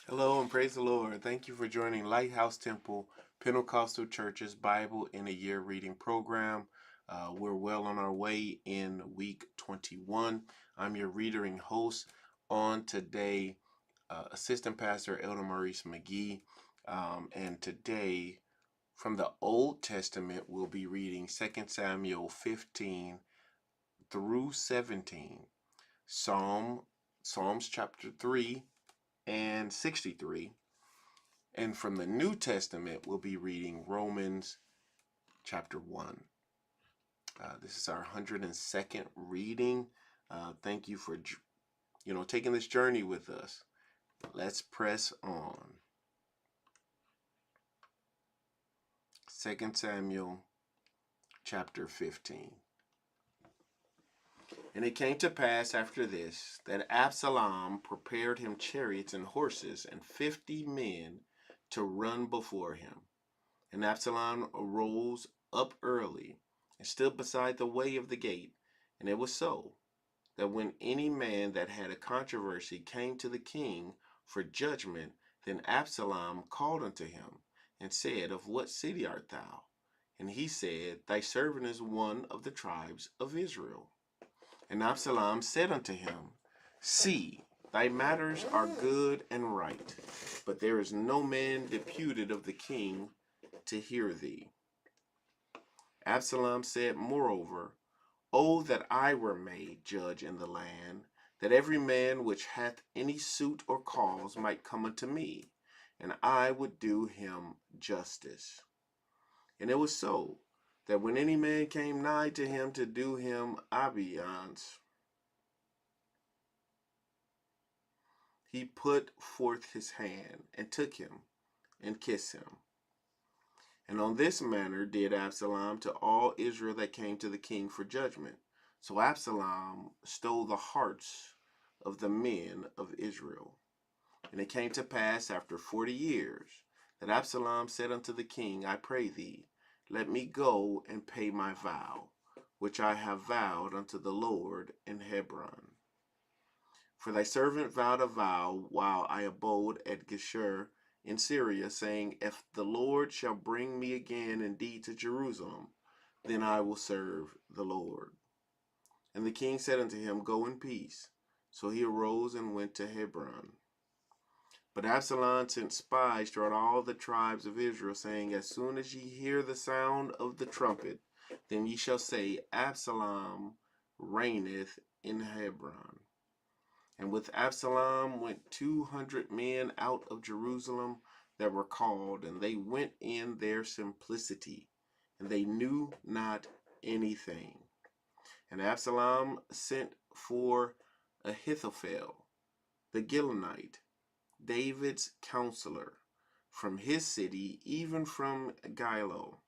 Hello and praise the Lord. Thank you for joining Lighthouse Temple Pentecostal Church's Bible in a Year reading program. We're well on our way in week 21. I'm your reader and host on today, Assistant Pastor Elder Maurice McGee. And today, from the Old Testament, we'll be reading 2 Samuel 15 through 17, Psalms chapter 3 and 63. And from the New Testament, we'll be reading Romans chapter 1. This is our 102nd reading. Thank you for taking this journey with us. Let's press on. 2 Samuel chapter 15. And it came to pass after this that Absalom prepared him chariots and horses and 50 men to run before him. And Absalom arose up early and stood beside the way of the gate. And it was so, that when any man that had a controversy came to the king for judgment, then Absalom called unto him, and said, Of what city art thou? And he said, Thy servant is one of the tribes of Israel. And Absalom said unto him, See, thy matters are good and right, but there is no man deputed of the king to hear thee. Absalom said moreover, O that I were made judge in the land, that every man which hath any suit or cause might come unto me, and I would do him justice. And it was so, that when any man came nigh to him to do him obeisance, he put forth his hand, and took him, and kissed him. And on this manner did Absalom to all Israel that came to the king for judgment. So Absalom stole the hearts of the men of Israel. And it came to pass after 40 years that Absalom said unto the king, I pray thee, let me go and pay my vow, which I have vowed unto the Lord in Hebron. For thy servant vowed a vow while I abode at Geshur in Syria, saying, If the Lord shall bring me again indeed to Jerusalem, then I will serve the Lord. And the king said unto him, Go in peace. So he arose and went to Hebron. But Absalom sent spies throughout all the tribes of Israel, saying, As soon as ye hear the sound of the trumpet, then ye shall say, Absalom reigneth in Hebron. And with Absalom went 200 men out of Jerusalem that were called, and they went in their simplicity, and they knew not anything. And Absalom sent for Ahithophel, the Gilonite, David's counselor, from his city, even from Gilo,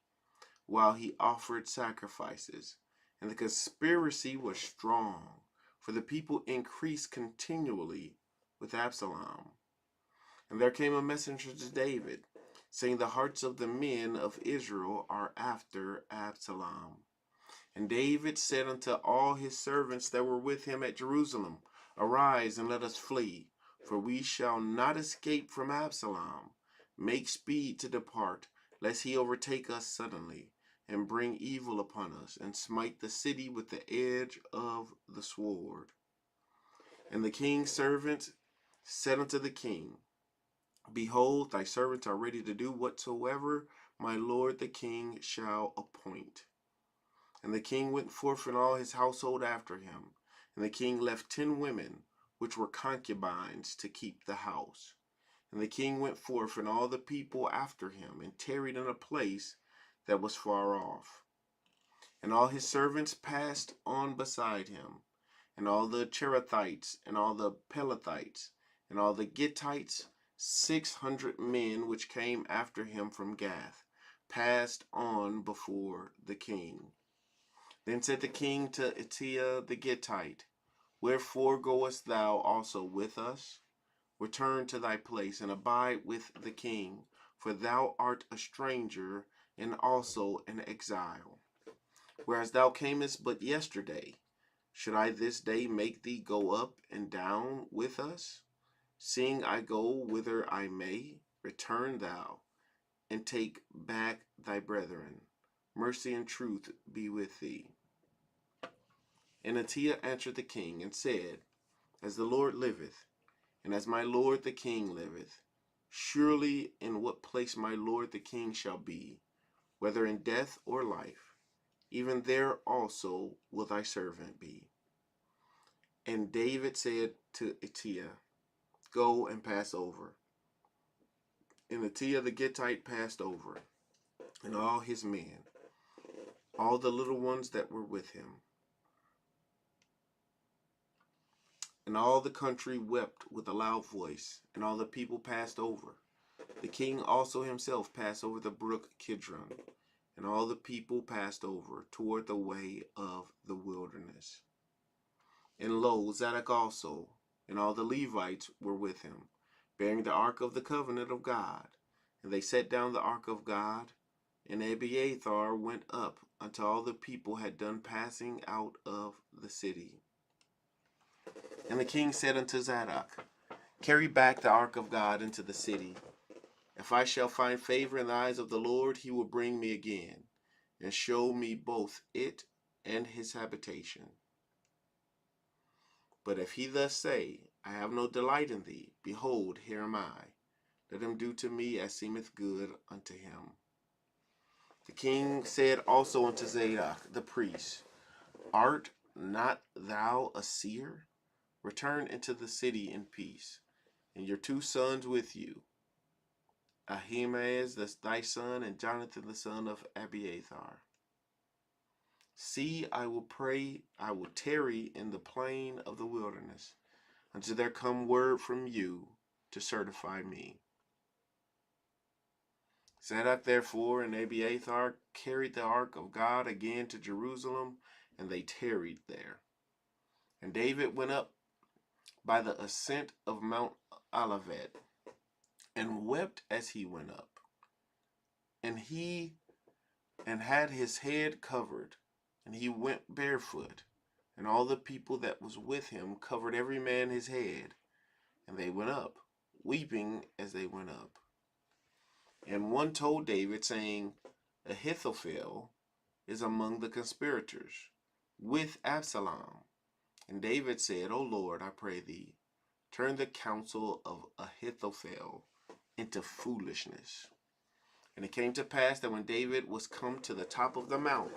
while he offered sacrifices. And the conspiracy was strong, for the people increased continually with Absalom. And there came a messenger to David, saying, The hearts of the men of Israel are after Absalom. And David said unto all his servants that were with him at Jerusalem, Arise and let us flee, for we shall not escape from Absalom. Make speed to depart, lest he overtake us suddenly, and bring evil upon us, and smite the city with the edge of the sword. And the king's servants said unto the king, Behold, thy servants are ready to do whatsoever my lord the king shall appoint. And the king went forth and all his household after him. And the king left 10 women, which were concubines, to keep the house. And the king went forth and all the people after him, and tarried in a place that was far off. And all his servants passed on beside him, and all the Cherethites, and all the Pelethites, and all the Gittites, 600 men which came after him from Gath, passed on before the king. Then said the king to Ittai the Gittite, Wherefore goest thou also with us? Return to thy place, and abide with the king, for thou art a stranger, and also an exile. Whereas thou camest but yesterday, should I this day make thee go up and down with us? Seeing I go whither I may, return thou, and take back thy brethren. Mercy and truth be with thee. And Attiah answered the king, and said, As the Lord liveth, and as my lord the king liveth, surely in what place my lord the king shall be, whether in death or life, even there also will thy servant be. And David said to Attiah, Go and pass over. And Attiah the Gittite passed over, and all his men, all the little ones that were with him. And all the country wept with a loud voice, and all the people passed over. The king also himself passed over the brook Kidron, and all the people passed over toward the way of the wilderness. And lo, Zadok also, and all the Levites were with him, bearing the ark of the covenant of God. And they set down the ark of God, and Abiathar went up until all the people had done passing out of the city. And the king said unto Zadok, Carry back the ark of God into the city. If I shall find favor in the eyes of the Lord, he will bring me again, and show me both it and his habitation. But if he thus say, I have no delight in thee, behold, here am I. Let him do to me as seemeth good unto him. The king said also unto Zadok the priest, Art not thou a seer? Return into the city in peace, and your 2 sons with you, Ahimaaz thy son, and Jonathan the son of Abiathar. See, I will tarry in the plain of the wilderness, until there come word from you to certify me. Zadok therefore and Abiathar carried the ark of God again to Jerusalem, and they tarried there. And David went up by the ascent of Mount Olivet, and wept as he went up. And had his head covered, and he went barefoot, and all the people that was with him covered every man his head, and they went up, weeping as they went up. And one told David, saying, Ahithophel is among the conspirators with Absalom. And David said, O Lord, I pray thee, turn the counsel of Ahithophel into foolishness. And it came to pass that when David was come to the top of the mount,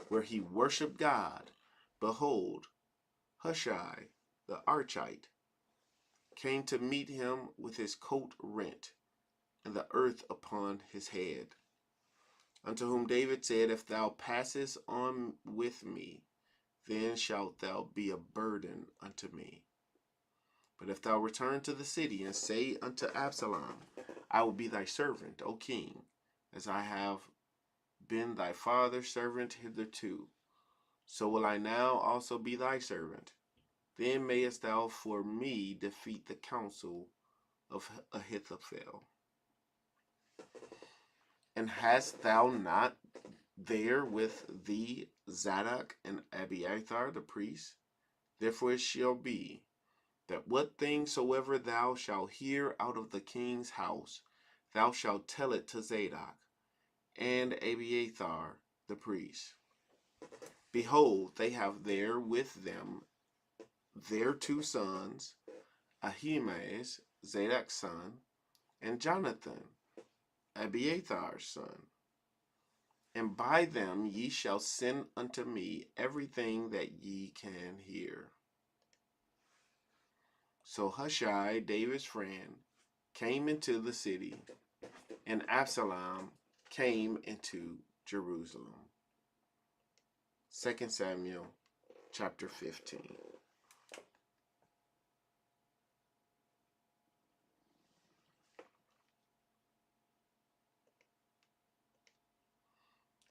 where he worshipped God, behold, Hushai the Archite came to meet him with his coat rent, and the earth upon his head. Unto whom David said, If thou passest on with me, then shalt thou be a burden unto me. But if thou return to the city, and say unto Absalom, I will be thy servant, O king, as I have been thy father's servant hitherto, so will I now also be thy servant. Then mayest thou for me defeat the counsel of Ahithophel. And hast thou not there with thee Zadok and Abiathar the priests? Therefore it shall be, that what thing soever thou shalt hear out of the king's house, thou shalt tell it to Zadok and Abiathar the priest. Behold, they have there with them their 2 sons, Ahimaaz, Zadok's son, and Jonathan, Abiathar's son. And by them ye shall send unto me everything that ye can hear. So Hushai, David's friend, came into the city, and Absalom came into Jerusalem. 2 Samuel chapter 15.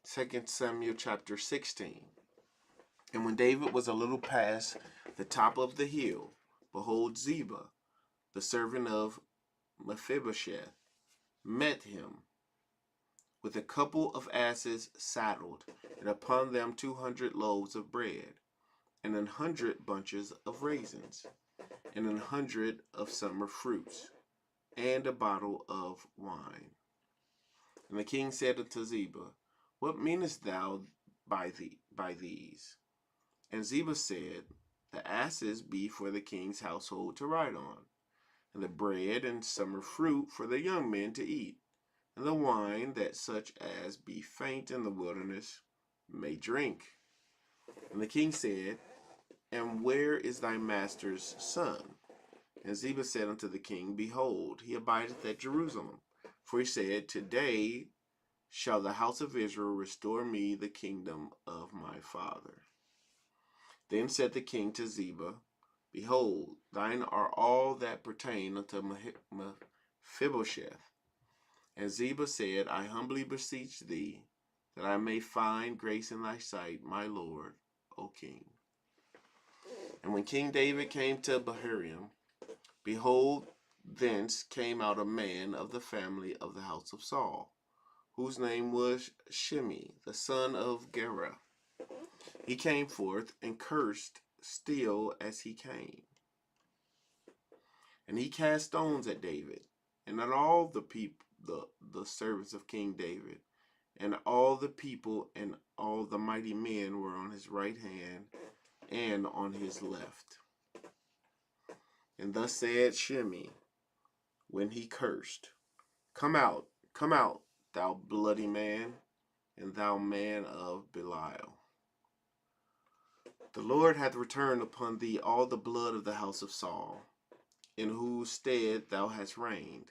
Second Samuel chapter 16. And when David was a little past the top of the hill, behold, Ziba, the servant of Mephibosheth, met him with a couple of asses saddled, and upon them 200 loaves of bread, and 100 bunches of raisins. and 100 of summer fruits, and a bottle of wine. And the king said unto Ziba, What meanest thou by these? And Ziba said, The asses be for the king's household to ride on, and the bread and summer fruit for the young men to eat, and the wine that such as be faint in the wilderness may drink. And the king said, And where is thy master's son? And Ziba said unto the king, Behold, he abideth at Jerusalem. For he said, Today shall the house of Israel restore me the kingdom of my father. Then said the king to Ziba, Behold, thine are all that pertain unto Mephibosheth. And Ziba said, I humbly beseech thee, that I may find grace in thy sight, my lord, O king. And when King David came to Bahurim, behold, thence came out a man of the family of the house of Saul, whose name was Shimei, the son of Gera. He came forth and cursed still as he came. And he cast stones at David, and at all the people, the servants of King David, and all the people and all the mighty men were on his right hand and on his left. And thus said Shimei, when he cursed, come out, thou bloody man, and thou man of Belial. The Lord hath returned upon thee all the blood of the house of Saul, in whose stead thou hast reigned.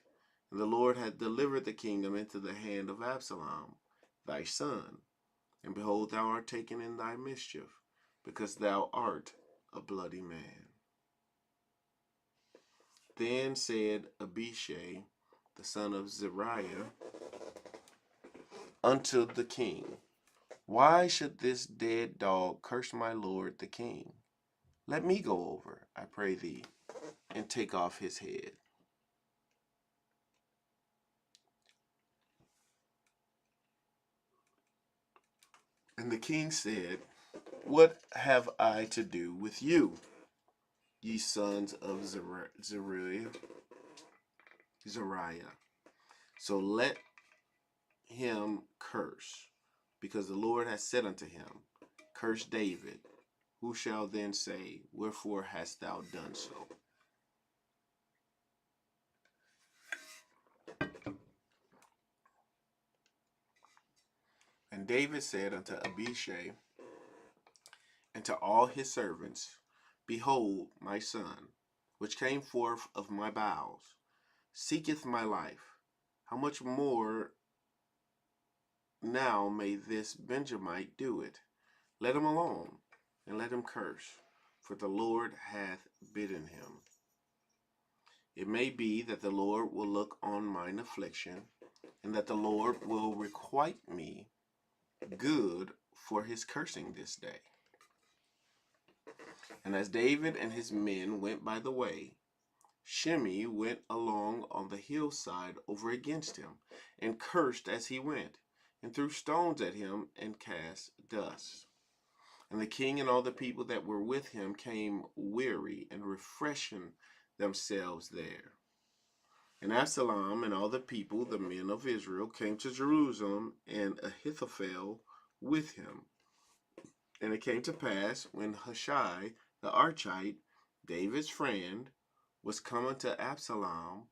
And the Lord hath delivered the kingdom into the hand of Absalom, thy son. And behold, thou art taken in thy mischief, because thou art a bloody man. Then said Abishai, the son of Zeruiah, unto the king, Why should this dead dog curse my lord the king? Let me go over, I pray thee, and take off his head. And the king said, What have I to do with you, ye sons of Zeruiah? So let him curse, because the Lord has said unto him, Curse David. Who shall then say, Wherefore hast thou done so? And David said unto Abishai and to all his servants, Behold, my son, which came forth of my bowels, seeketh my life. How much more now may this Benjamite do it? Let him alone, and let him curse, for the Lord hath bidden him. It may be that the Lord will look on mine affliction, and that the Lord will requite me good for his cursing this day. And as David and his men went by the way, Shimei went along on the hillside over against him, and cursed as he went, and threw stones at him, and cast dust. And the king and all the people that were with him came weary and refreshing themselves there. And Absalom and all the people, the men of Israel, came to Jerusalem, and Ahithophel with him. And it came to pass, when Hushai the Archite, David's friend, was come unto Absalom,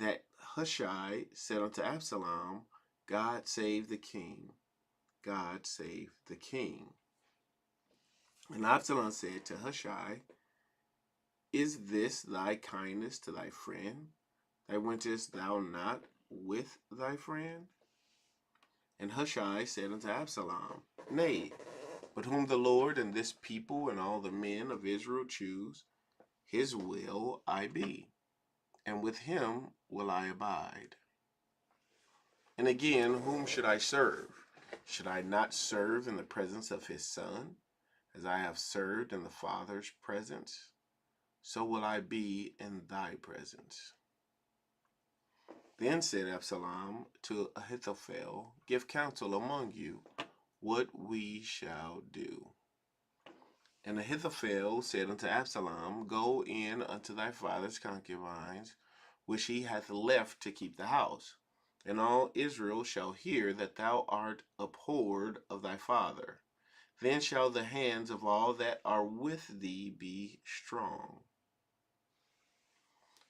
that Hushai said unto Absalom, God save the king. God save the king. And Absalom said to Hushai, Is this thy kindness to thy friend? That wentest thou not with thy friend? And Hushai said unto Absalom, Nay, but whom the Lord and this people and all the men of Israel choose, his will I be, and with him will I abide. And again, whom should I serve? Should I not serve in the presence of his son, as I have served in the Father's presence? So will I be in thy presence. Then said Absalom to Ahithophel, Give counsel among you what we shall do. And Ahithophel said unto Absalom, Go in unto thy father's concubines, which he hath left to keep the house. And all Israel shall hear that thou art abhorred of thy father. Then shall the hands of all that are with thee be strong.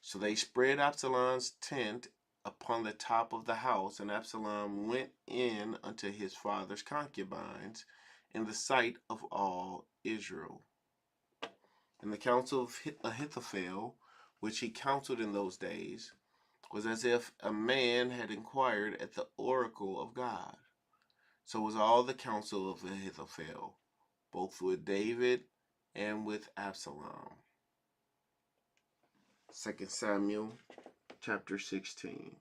So they spread Absalom's tent upon the top of the house, and Absalom went in unto his father's concubines in the sight of all Israel. And the counsel of Ahithophel, which he counseled in those days, was as if a man had inquired at the oracle of God. So was all the counsel of Ahithophel, both with David and with Absalom. 2 Samuel chapter 16.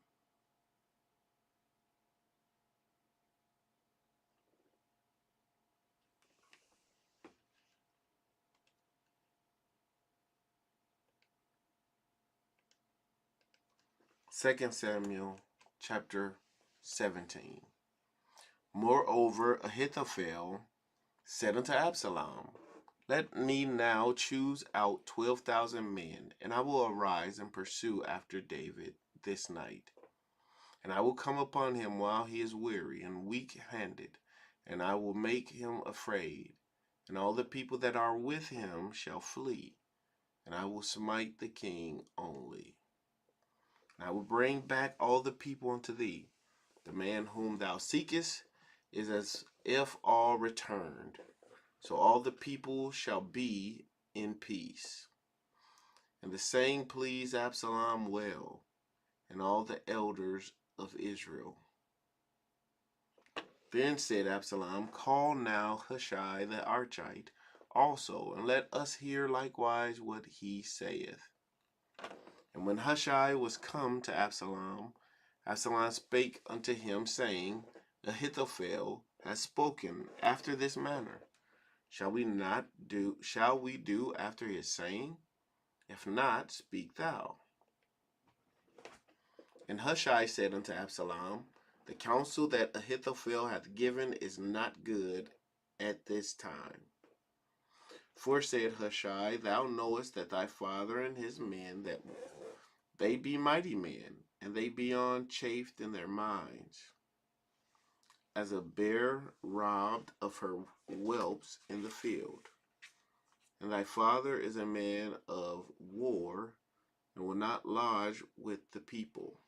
Second Samuel chapter 17. Moreover, Ahithophel said unto Absalom, Let me now choose out 12,000 men, and I will arise and pursue after David this night. And I will come upon him while he is weary and weak-handed, and I will make him afraid, and all the people that are with him shall flee, and I will smite the king only. And I will bring back all the people unto thee. The man whom thou seekest is as if all returned. So all the people shall be in peace. And the saying pleased Absalom well, and all the elders of Israel. Then said Absalom, Call now Hushai the Archite also, and let us hear likewise what he saith. And when Hushai was come to Absalom, Absalom spake unto him, saying, Ahithophel has spoken after this manner. Shall we do after his saying? If not, speak thou. And Hushai said unto Absalom, The counsel that Ahithophel hath given is not good at this time. For said Hushai, Thou knowest that thy father and his men, that they be mighty men, and they be unchafed in their minds, as a bear robbed of her whelps in the field. And thy father is a man of war, and will not lodge with the people.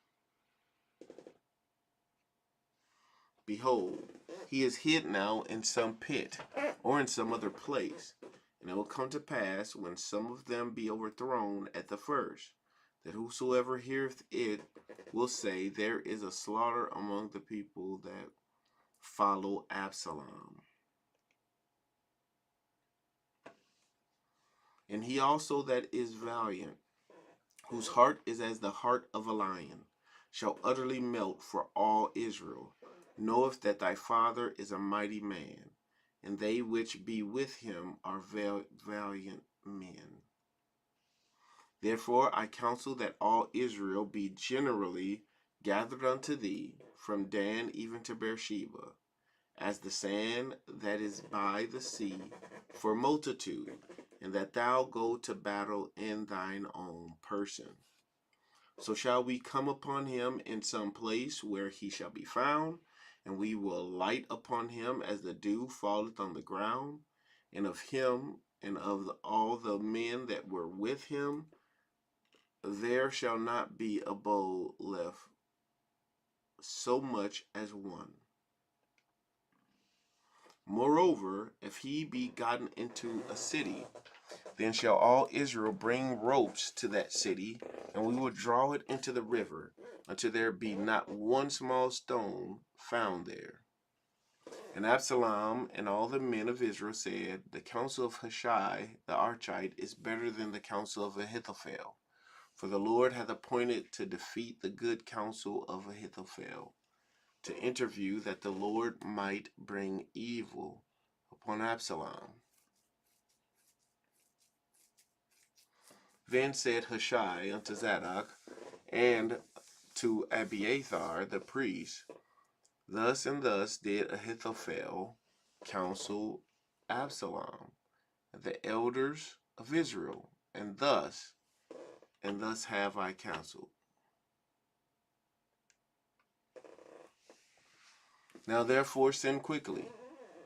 Behold, he is hid now in some pit, or in some other place. And it will come to pass, when some of them be overthrown at the first, that whosoever heareth it will say, There is a slaughter among the people that follow Absalom. And he also that is valiant, whose heart is as the heart of a lion, shall utterly melt for all Israel, knoweth that thy father is a mighty man, and they which be with him are valiant men. Therefore I counsel that all Israel be generally gathered unto thee, from Dan even to Beersheba, as the sand that is by the sea, for multitude, and that thou go to battle in thine own person. So shall we come upon him in some place where he shall be found, and we will light upon him as the dew falleth on the ground, and of him and of all the men that were with him, there shall not be a bow left so much as one. Moreover, if he be gotten into a city, then shall all Israel bring ropes to that city, and we will draw it into the river, until there be not one small stone found there. And Absalom and all the men of Israel said, The counsel of Hushai the Archite is better than the counsel of Ahithophel. For the Lord hath appointed to defeat the good counsel of Ahithophel, to interview that the Lord might bring evil upon Absalom. Then said Hushai unto Zadok and to Abiathar the priest, Thus and thus did Ahithophel counsel Absalom. the elders of Israel, and thus have I counseled. Now therefore send quickly,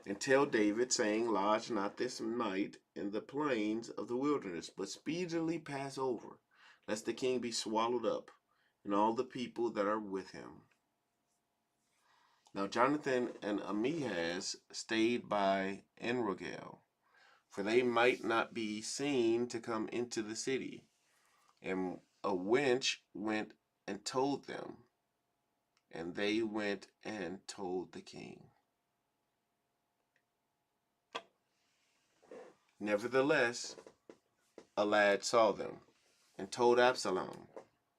and tell David, saying, Lodge not this night in the plains of the wilderness, but speedily pass over, lest the king be swallowed up, and all the people that are with him. Now Jonathan and Ahimahaz stayed by Enrogel, for they might not be seen to come into the city. And a wench went and told them, and they went and told the king. Nevertheless, a lad saw them, and told Absalom.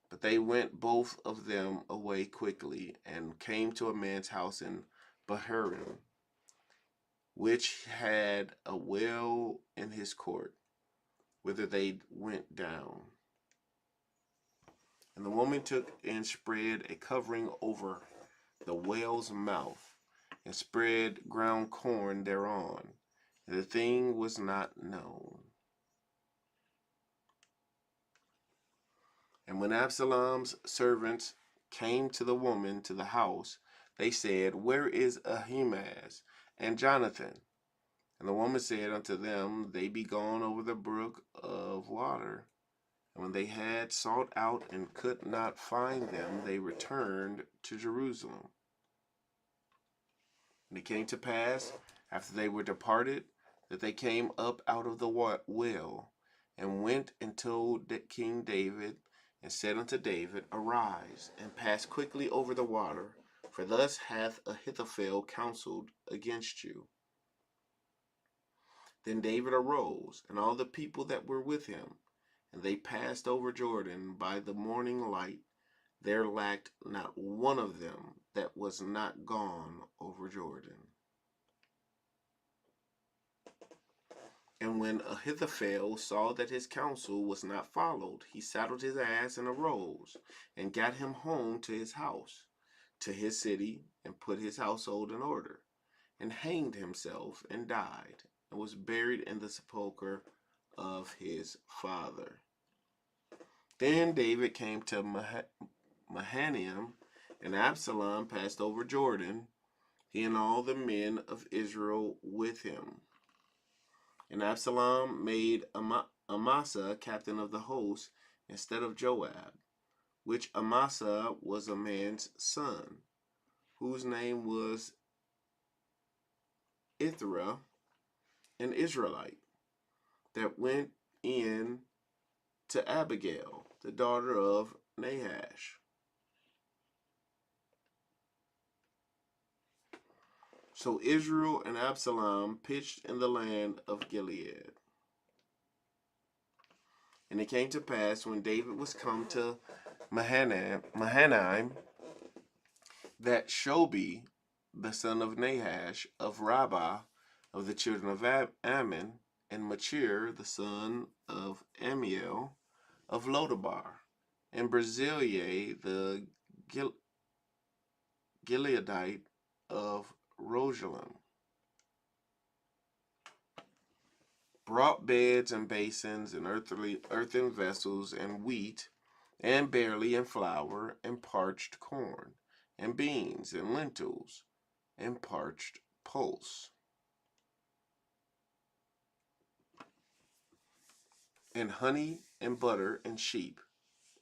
But they went both of them away quickly, and came to a man's house in Bahurim, which had a well in his court, whither they went down. And the woman took and spread a covering over the well's mouth, and spread ground corn thereon, and the thing was not known. And when Absalom's servants came to the woman to the house, they said, Where is Ahimaaz and Jonathan? And the woman said unto them, They be gone over the brook of water. And when they had sought out and could not find them, they returned to Jerusalem. And it came to pass, after they were departed, that they came up out of the well, and went and told King David, and said unto David, Arise, and pass quickly over the water, for thus hath Ahithophel counseled against you. Then David arose, and all the people that were with him, and they passed over Jordan by the morning light. There lacked not one of them that was not gone over Jordan. And when Ahithophel saw that his counsel was not followed, he saddled his ass and arose, and got him home to his house, to his city, and put his household in order, and hanged himself, and died, and was buried in the sepulchre of his father. Then David came to Mahanaim, and Absalom passed over Jordan, he and all the men of Israel with him. And Absalom made Amasa captain of the host instead of Joab, which Amasa was a man's son, whose name was Ithra, an Israelite, that went in to Abigail, the daughter of Nahash. So Israel and Absalom pitched in the land of Gilead. And it came to pass, when David was come to Mahanaim, that Shobi, the son of Nahash, of Rabbah, of the children of Ammon, and Machir, the son of Amiel, of Lodabar, and Barzillai, the Gileadite of Rogelim, brought beds and basins and earthen vessels and wheat and barley and flour and parched corn and beans and lentils and parched pulse and honey and butter and sheep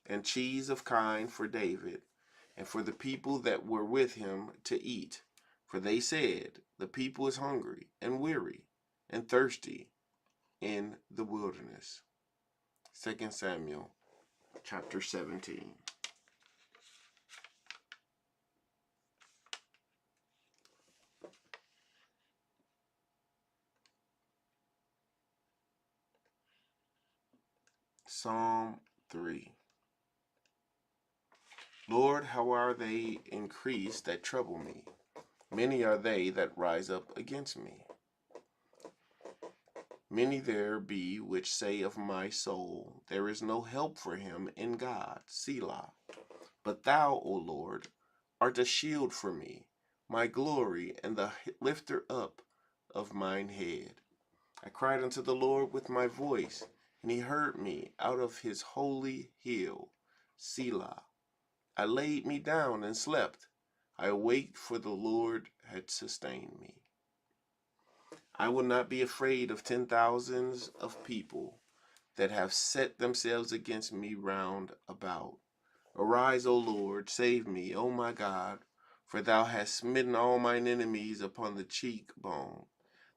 and cheese of kine for David and for the people that were with him to eat. For they said, The people is hungry and weary and thirsty in the wilderness. 2 Samuel chapter 17. Psalm 3. Lord, how are they increased that trouble me? Many are they that rise up against me. Many there be which say of my soul, There is no help for him in God. Selah. But thou, O Lord, art a shield for me, my glory, and the lifter up of mine head. I cried unto the Lord with my voice, and he heard me out of his holy hill. Selah. I laid me down and slept. I awaked, for the Lord had sustained me. I will not be afraid of 10,000s of people that have set themselves against me round about. Arise, O Lord, save me, O my God, for thou hast smitten all mine enemies upon the cheekbone.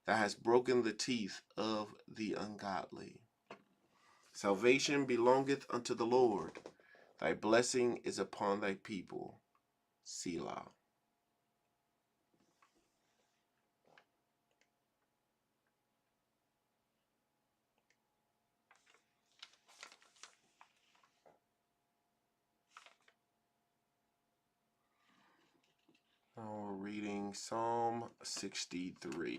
Thou hast broken the teeth of the ungodly. Salvation belongeth unto the Lord. Thy blessing is upon thy people. Selah. Now we're reading Psalm 63.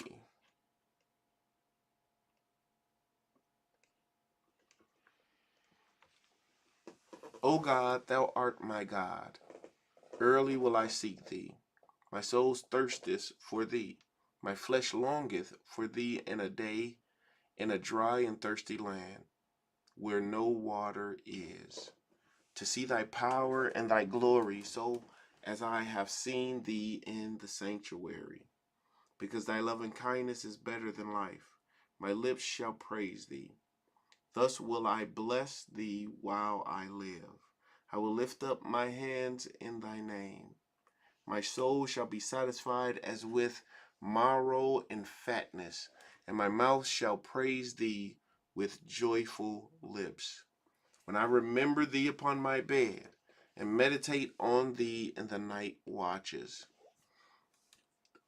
O God, thou art my God. Early will I seek thee. My soul thirsteth for thee. My flesh longeth for thee in a day, in a dry and thirsty land, where no water is, to see thy power and thy glory, so as I have seen thee in the sanctuary. Because thy loving kindness is better than life, my lips shall praise thee. Thus will I bless thee while I live. I will lift up my hands in thy name. My soul shall be satisfied as with marrow and fatness, and my mouth shall praise thee with joyful lips. When I remember thee upon my bed, and meditate on thee in the night watches,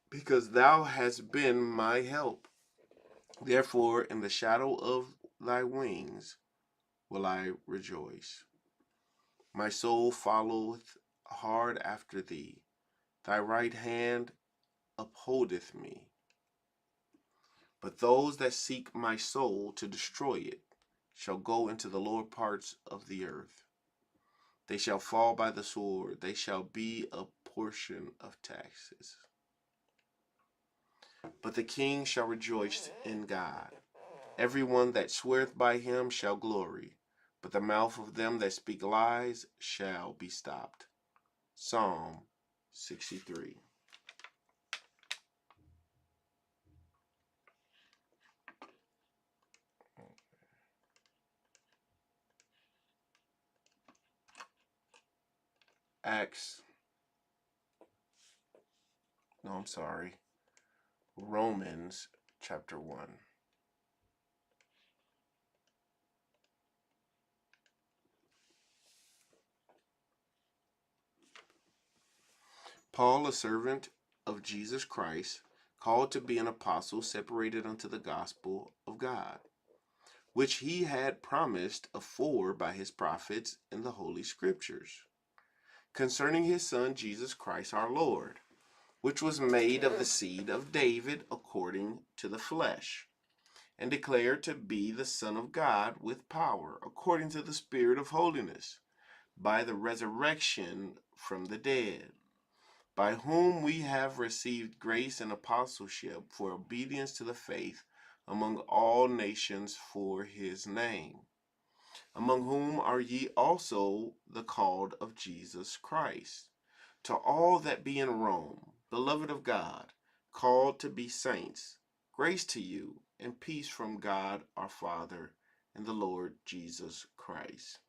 because thou hast been my help. Therefore, in the shadow of thy wings will I rejoice. My soul followeth hard after thee. Thy right hand upholdeth me. But those that seek my soul to destroy it shall go into the lower parts of the earth. They shall fall by the sword. They shall be a portion of taxes. But the king shall rejoice in God. Every one that sweareth by him shall glory. But the mouth of them that speak lies shall be stopped. Psalm 63. Romans chapter 1. Paul, a servant of Jesus Christ, called to be an apostle, separated unto the gospel of God, which he had promised afore by his prophets in the holy scriptures, concerning his Son Jesus Christ our Lord, which was made of the seed of David according to the flesh, and declared to be the Son of God with power, according to the Spirit of holiness, by the resurrection from the dead, by whom we have received grace and apostleship for obedience to the faith among all nations for his name, among whom are ye also the called of Jesus Christ. To all that be in Rome, beloved of God, called to be saints, grace to you and peace from God our Father and the Lord Jesus Christ.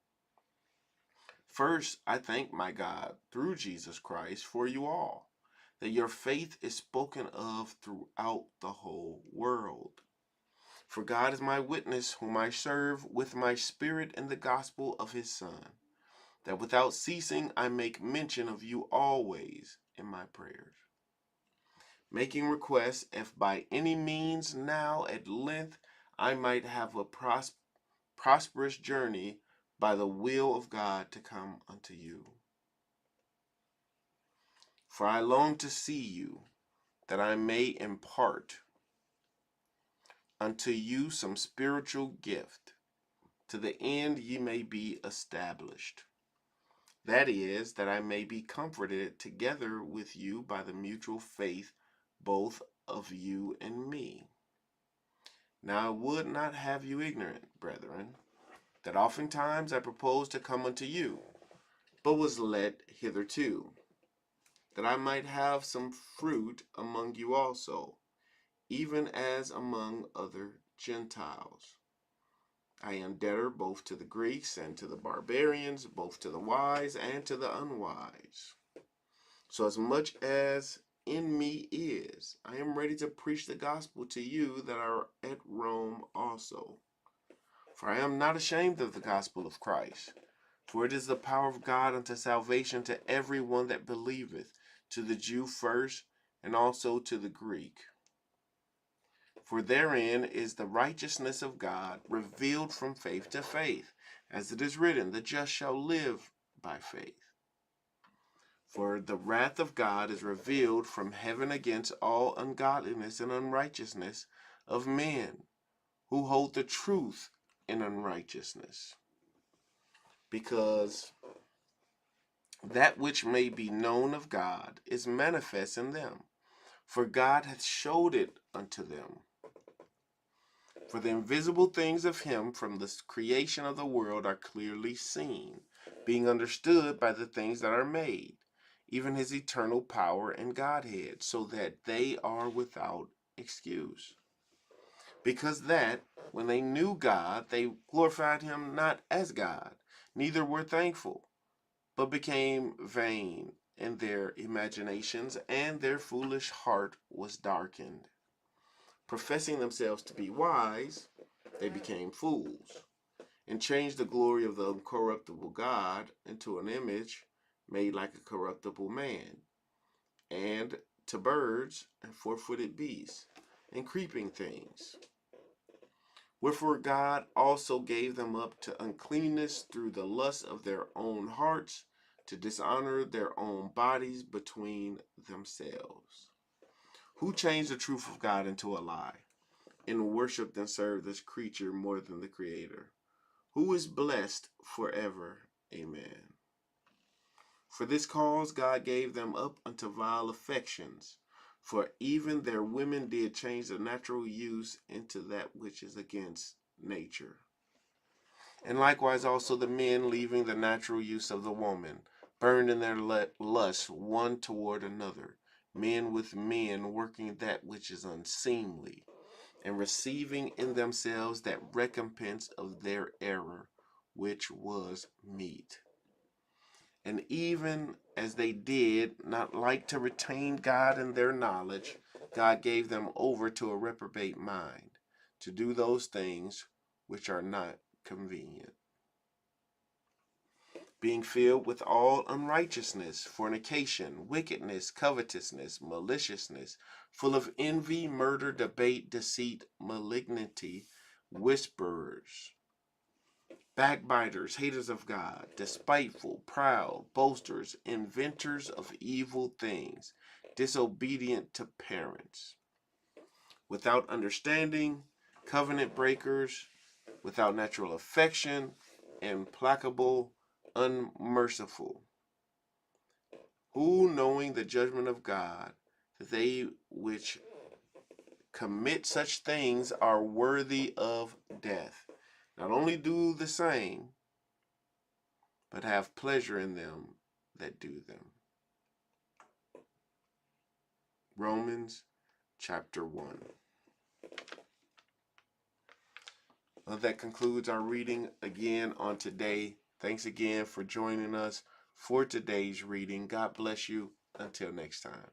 First, I thank my God through Jesus Christ for you all, that your faith is spoken of throughout the whole world. For God is my witness, whom I serve with my spirit in the gospel of his Son, that without ceasing I make mention of you always in my prayers, making request if by any means now at length I might have a prosperous journey by the will of God to come unto you. For I long to see you, that I may impart unto you some spiritual gift, to the end ye may be established. That is, that I may be comforted together with you by the mutual faith both of you and me. Now I would not have you ignorant, brethren, that oftentimes I proposed to come unto you, but was led hitherto, that I might have some fruit among you also, even as among other Gentiles. I am debtor both to the Greeks and to the barbarians, both to the wise and to the unwise. So as much as in me is, I am ready to preach the gospel to you that are at Rome also. For I am not ashamed of the gospel of Christ, for it is the power of God unto salvation to every one that believeth, to the Jew first, and also to the Greek. For therein is the righteousness of God revealed from faith to faith, as it is written, the just shall live by faith. For the wrath of God is revealed from heaven against all ungodliness and unrighteousness of men, who hold the truth in unrighteousness. Because that which may be known of God is manifest in them, for God hath showed it unto them. For the invisible things of him from the creation of the world are clearly seen, being understood by the things that are made, even his eternal power and Godhead, so that they are without excuse. Because that, when they knew God, they glorified him not as God, neither were thankful, but became vain in their imaginations, and their foolish heart was darkened. Professing themselves to be wise, they became fools, and changed the glory of the incorruptible God into an image made like a corruptible man, and to birds and four-footed beasts, and creeping things. Wherefore God also gave them up to uncleanness through the lust of their own hearts, to dishonor their own bodies between themselves. Who changed the truth of God into a lie, and worshiped and served this creature more than the Creator, who is blessed forever. Amen. For this cause God gave them up unto vile affections, for even their women did change the natural use into that which is against nature. And likewise also the men, leaving the natural use of the woman, burned in their lust one toward another, men with men, working that which is unseemly, and receiving in themselves that recompense of their error, which was meet. And even as they did not like to retain God in their knowledge, God gave them over to a reprobate mind, to do those things which are not convenient. Being filled with all unrighteousness, fornication, wickedness, covetousness, maliciousness, full of envy, murder, debate, deceit, malignity, whisperers, backbiters, haters of God, despiteful, proud, boasters, inventors of evil things, disobedient to parents, without understanding, covenant breakers, without natural affection, implacable, unmerciful, who, knowing the judgment of God, that they which commit such things are worthy of death, not only do the same, but have pleasure in them that do them. Romans chapter 1. Well, that concludes our reading again on today. Thanks again for joining us for today's reading. God bless you. Until next time.